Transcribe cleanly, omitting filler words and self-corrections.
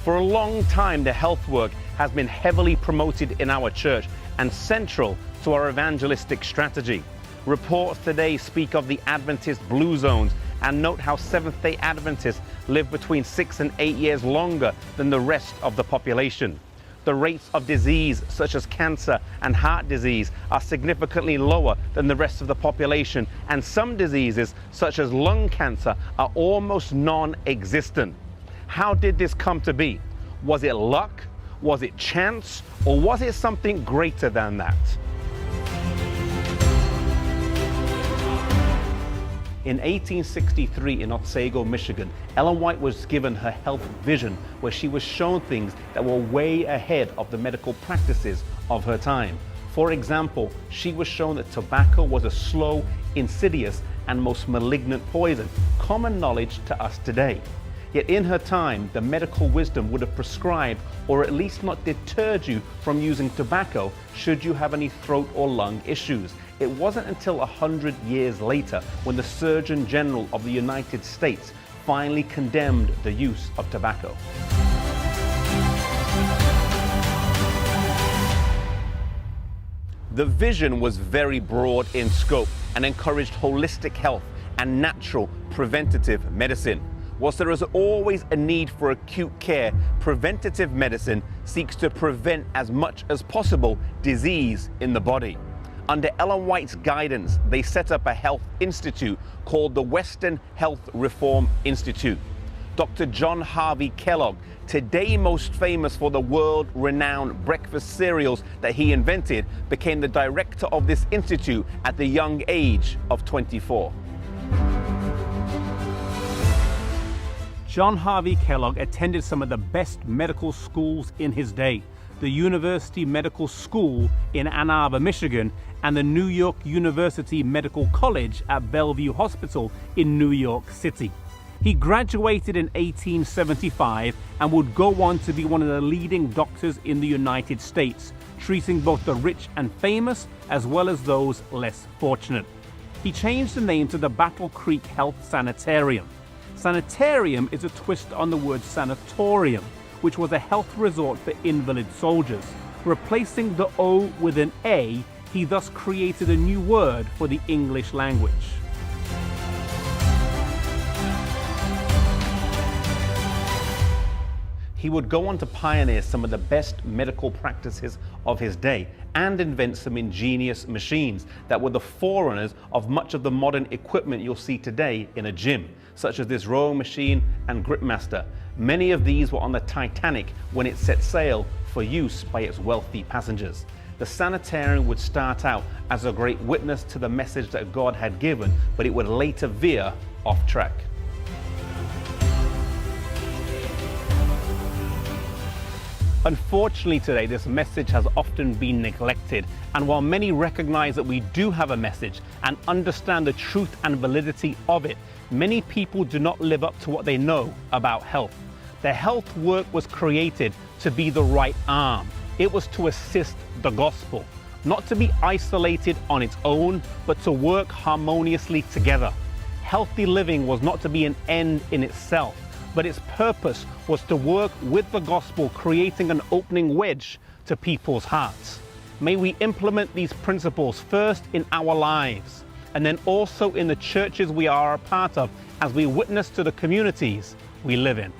For a long time, the health work has been heavily promoted in our church and central to our evangelistic strategy. Reports today speak of the Adventist blue zones and note how Seventh-day Adventists live between 6 and 8 years longer than the rest of the population. The rates of disease such as cancer and heart disease are significantly lower than the rest of the population, and some diseases such as lung cancer are almost non-existent. How did this come to be? Was it luck? Was it chance? Or was it something greater than that? In 1863 in Otsego, Michigan, Ellen White was given her health vision, where she was shown things that were way ahead of the medical practices of her time. For example, she was shown that tobacco was a slow, insidious, and most malignant poison, common knowledge to us today. Yet in her time, the medical wisdom would have prescribed or at least not deterred you from using tobacco should you have any throat or lung issues. It wasn't until 100 years later when the Surgeon General of the United States finally condemned the use of tobacco. The vision was very broad in scope and encouraged holistic health and natural preventative medicine. Whilst there is always a need for acute care, preventative medicine seeks to prevent as much as possible disease in the body. Under Ellen White's guidance, they set up a health institute called the Western Health Reform Institute. Dr. John Harvey Kellogg, today most famous for the world-renowned breakfast cereals that he invented, became the director of this institute at the young age of 24. John Harvey Kellogg attended some of the best medical schools in his day, the University Medical School in Ann Arbor, Michigan, and the New York University Medical College at Bellevue Hospital in New York City. He graduated in 1875 and would go on to be one of the leading doctors in the United States, treating both the rich and famous as well as those less fortunate. He changed the name to the Battle Creek Health Sanitarium. Sanitarium is a twist on the word sanatorium, which was a health resort for invalid soldiers. Replacing the O with an A, he thus created a new word for the English language. He would go on to pioneer some of the best medical practices of his day and invent some ingenious machines that were the forerunners of much of the modern equipment you'll see today in a gym, such as this rowing machine and gripmaster. Many of these were on the Titanic when it set sail for use by its wealthy passengers. The sanitarium would start out as a great witness to the message that God had given, but it would later veer off track. Unfortunately today, this message has often been neglected, and while many recognize that we do have a message and understand the truth and validity of it, many people do not live up to what they know about health. The health work was created to be the right arm. It was to assist the gospel, not to be isolated on its own, but to work harmoniously together. Healthy living was not to be an end in itself, but its purpose was to work with the gospel, creating an opening wedge to people's hearts. May we implement these principles first in our lives, and then also in the churches we are a part of as we witness to the communities we live in.